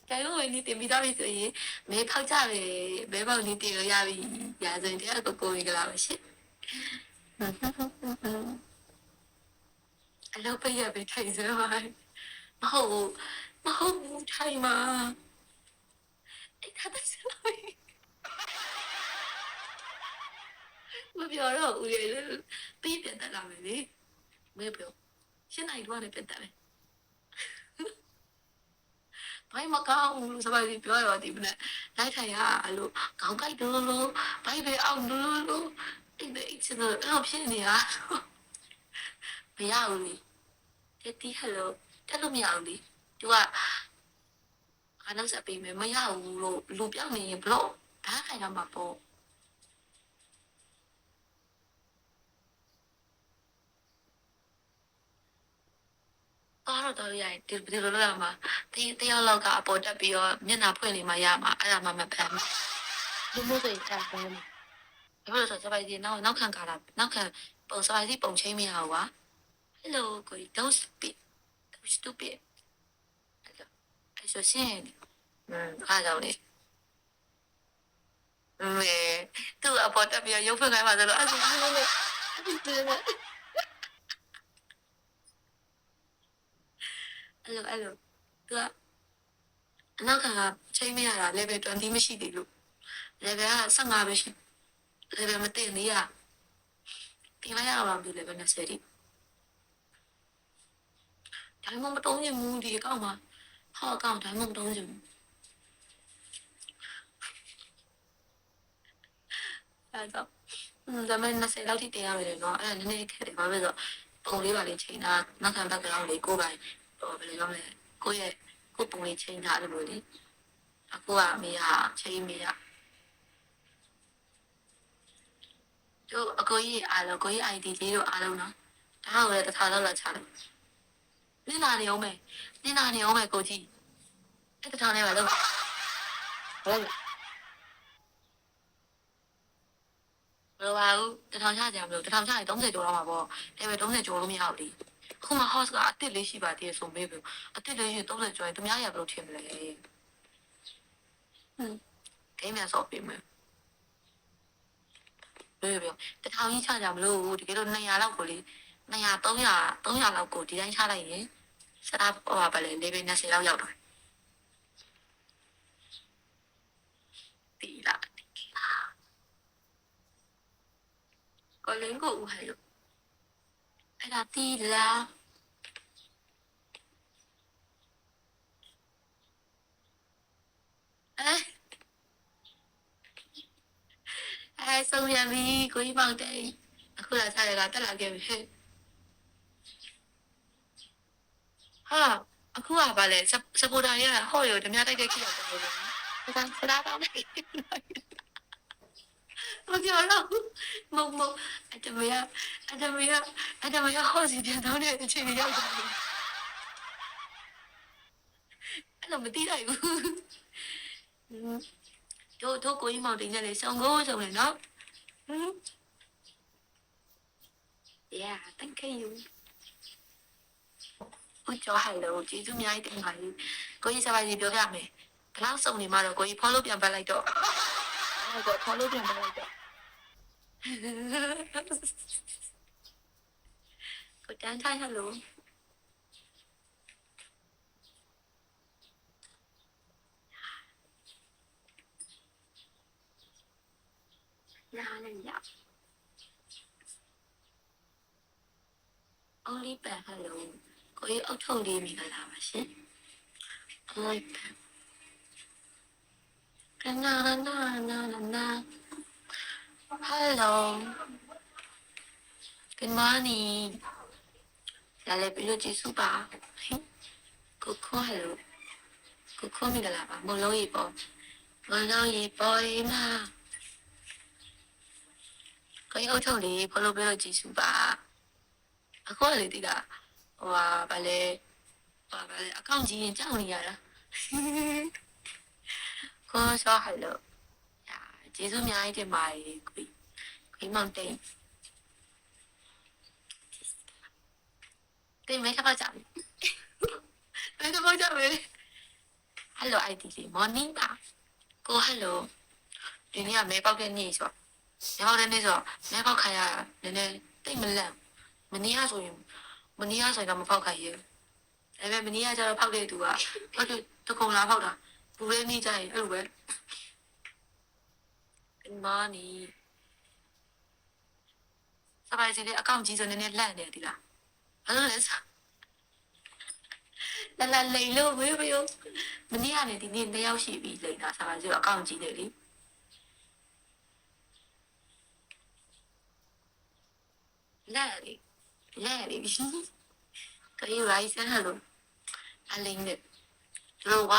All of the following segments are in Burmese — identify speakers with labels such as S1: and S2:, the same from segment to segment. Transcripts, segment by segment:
S1: 假如你点不到的所以没泡茶呗，没泡你点了呀呗，呀人家个过一个老些。အလုပ်ပိတ်ရပဲထိုင်စမ်းပါမဟုတ်ဘူးထိုင်မှာအဲ့ဒါပဲစလို့မပြောတော့ဦးရဲ့ပြီးပြန်တက်လာမယ်လေမပြောရှင်းနိုင်တော့လည်းပြန်တက်မယ်ဘာမှမကောင်းဘူးစပါးကြီးပြောရသည်မနဲ့လိုက်ထိုင်ရအဲ့လိုခေါင်းကိုက်လို့လို့ဘိုက်ပဲအောင်လို့အဲ့ဒါအစ်စတော့အဲ့လိုဖြစ်နေရမရဘူးလေတက်တီဟယ်လိုတက်လို့မရဘူးလေသူကအားလုံးစပေးမယ်မရဘူးလို့လူပြောင်းနေရင်ဘလို့ဒါခိုင်တော့မှာပေါ့တော့ရရင်ဒီလိုလုပ်ရမှာတယောက်လောက်ကအပေါ်တက်ပြီးတော့မျက်နှာဖွင့်နေမှရမှာအဲ့ဒါမှမဖမ်းလူမျိုးတွေတက်ဖမ်းဘာလို့ဆိုစပိုင်ဒီနောက်ခံကားတာနောက်ခံပုံစပိုင်စီပုံချင်းမရဘူးကွာ Hello ကို don't stupid အဲ့ဆိုရှင်အားကြောင့်လေသူ့အပေါ်တက်ပြီးရုပ်ဖွင့်ခိုင်းပါဆိုတော့အဲ့ဆိုအဲ့လိုသူကအနောက်ကချိန်မရတာ level 20မရှိသေးလို့ level က15ပဲရှိ level မတင်သေးရတင်လိုက်ရအောင်ဒီ level 20တိဒါမှမတုံးရင်မူဒီအကောင့်မှာဟောအကောင့်ဒါမှမတုံးရင်အဲ့တော့ဒါမှ20လောက်ထိတင်ရမယ်နော်အဲ့ဒါနည်းနည်းခက်တယ်ဘာလို့လဲဆိုတော့ပုံလေးပါလေးချိန်တာနောက်ခံ background လေးကိုယ်ပိုင်ဘယ်လိုပြောမလဲကိုယ့်ရဲ့ကိုယ်ပုံလေးချိန်ထားတယ်လို့လေအခုကမေးရချိန်မေးရတို့အကိုကြီးအားလုံးကိုကြီး ID လေးတို့အားလုံးနော်ဒါကလည်းတစ်ခါတော့လာချတယ်နင်းလာနေအောင်မယ်ကိုကြီးအဲ့တစ်ခါနဲ့ပါလို့ဟုတ်ဘယ်လိုပါဘူးတစ်ထောင်ချကြမလို့တစ်ထောင်ချရင်30ကျော်တော့မှာပေါ့ဒါပေမဲ့30ကျော်လို့မရဘူးလေခုမှ house ကအစ်စ်လေးရှိပါသေးတယ်ဆိုမေးပြီအစ်စ်လေးရှိ30ကျော်ရင်သူများရဘယ်လိုထင်မလဲဂိမ်းမြန်ဆော့ပေးမယ်ပြောတစ်ထောင်ကြီးချကြမလို့တကယ်လို့200လောက်ကိုလေ200 300လောက်ကိုဒီတိုင်းချလိုက်ရင်စတာဟိုပါလေ level 20လောက်ရောက်တော့တီလာကိုလင်းကိုဦးဟဲ့လို့အဲ့ဒါတီလာဆုံးရပြီကိုကြီးပေါက်တယ်အခုလာစားရတာတက်လာခဲ့ပြီဟာအခုကပါလေစပိုတာရဟော့ရဓမြတိုက်တဲ့ခိရောက်တယ်လို့ဒါစလာတော့မပြောတော့မအတမရဟောစီပြန်တော့တဲ့အချိန်ရောက်တယ်အဲ့လိုမသိလိုက်ဘူးတို့ကိုကြီးမောင်တင်ကြလေဆောင်ကိုဆောင်လေနော်Yeah thank you ဦးကျော်ဟယ်လိုကျေးဇူးအများကြီးတင်ပါတယ်ကိုကြီးစပါးကြီးပြောပြမယ်ဘလောက်စုံနေမှတော့ကိုကြီး follow ပြန်ပတ်လိုက်တော့ဟုတ်ကဲ့ follow ပြန်ပတ်လိုက်တော့ကိုတန်းထိုင်ဟယ်လိုညာလည်းရ only pen hello ကိုကြီးအုတ်ထုံလေးမိကလာပါရှင် only pen နာ hello good morning လာလေပြီးလို့ကျေးဇူးပါကိုခေါ် hello ကိုခေါ်မိကလာပါမလုံးရေပေါ်မှာကိုကြီးအုတ်ထုံလေး follow ပြီးလို့ကျေးဇူးပါအခုလေတိတာဟိုဗာလေအကောင့်ကြီးရင်ကြောက်နေရတာကိုဆောဟယ်လိုကျေးဇူးအများကြီးတင်ပါတယ်ကိုမောင်တိန်တိန်မဲခါပါကြမယ်မဲခါပါကြမယ် hello ID လေး morning ပါကို hello ဒီနေ့ကမဲပေါက်တဲ့နေ့ဆိုမဲပေါက်တဲ့နေ့ဆိုမဲပေါက်ခိုင်းရနည်းနည်းတိတ်မလန့်မနေ့ကဆိုရင်တော့မပေါက်ခိုင်းရဒါပေမဲ့မနေ့ကကျတော့ဖောက်တဲ့သူကဖောက်တဲ့တကုံလာဖောက်တာပူရဲနေကြရင်အဲ့လိုပဲမာနီစပိုင်စီလေးအကောင့်ကြီးဆိုနည်းနည်းလန့်နေဒီလားဘာလို့လဲလာလိန်လို့ဝေးဝေးမနေ့ကနေဒီနေ့2ယောက်ရှိပြီလိန်တာစပိုင်စီအကောင့်ကြီးတယ်လေလက်လေ可以来一下 hello အလင်းနဲ့သူတို့က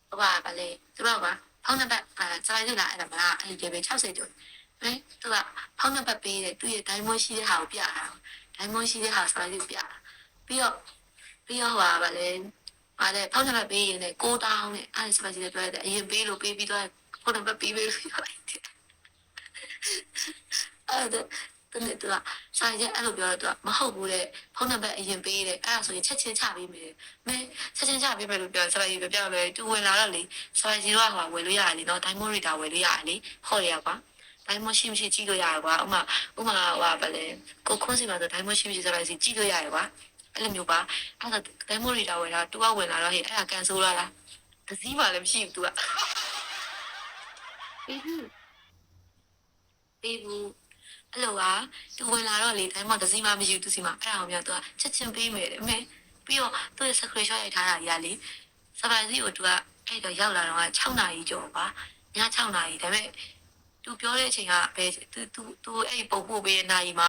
S1: ဟိုပါဗလေသူတို့ကဖောင်းနံပါတ်စပိုင်စီလာအဲ့ဒါမလားအဲ့ဒီပဲ60ကျော်သူကဖောင်းနံပါတ်ပေးတယ်သူရဲ့ဒိုင်းမွန်ရှိတဲ့ဟာကိုပြတာဒိုင်းမွန်ရှိတဲ့ဟာစပိုင်စီပြတာပြီးတော့ဟိုပါလေဖောင်းနံပါတ်ပေးရင်လည်း9000နဲ့အဲ့စပိုင်စီတွေတွေ့တယ်အရင်ပေးလို့ပေးပြီးတော့ဖောင်းနံပါတ်ပေးလို့ပြောလိုက်တယ်အဲ့ဒါတနေ့တော့ဆိုင်ကျအဲ့လိုပြောတော့မဟုတ်ဘူးလေဖုန်းနံပါတ်အရင်ပေးတယ်အဲ့ဒါဆိုရင်ချက်ချင်းချပေးမယ်မင်းချက်ချင်းချပေးမယ်လို့ပြောစပိုင်ကြီးပြောလဲသူဝင်လာတော့လေစပိုင်ကြီးတော့ဟိုဝယ်လို့ရတယ်လေနော်ဒိုင်းမွန်ရီတာဝယ်လို့ရတယ်လေဟော်ရကွာဒိုင်းမွန်ရှိမရှိကြည့်လို့ရတယ်ကွာဥမာဟိုပါလေကိုခွန်းစီမှာဆိုဒိုင်းမွန်ရှိမရှိစပိုင်ကြီးကြည့်လို့ရတယ်ကွာအဲ့လိုမျိုးပါအဲ့ဒါဒိုင်းမွန်ရီတာဝယ်တာတူကဝင်လာတော့ဟဲ့အဲ့ဒါကန်ဆိုးလာတာတစည်းမှလည်းမရှိဘူးသူကပေးဘူးအဲ့လိုကသူဝင်လာတော့လေတိုင်းမှာတစည်းမှမရှိဘူးသူစီမှာအဲ့ဒါကိုပြောသူကချက်ချင်းပေးမယ်တဲ့မဲပြီးတော့သူ့ရဲ့ screenshot ရိုက်ထားတာကြီးကလေစပိုင်စီကိုသူကအဲ့တော့ရောက်လာတော့6နာရီကျော်ပါည6နာရီဒါပေမဲ့သူပြောတဲ့အချိန်ကဘယ်သူအဲ့ပုံပို့ပေးတဲ့နာရီမှာ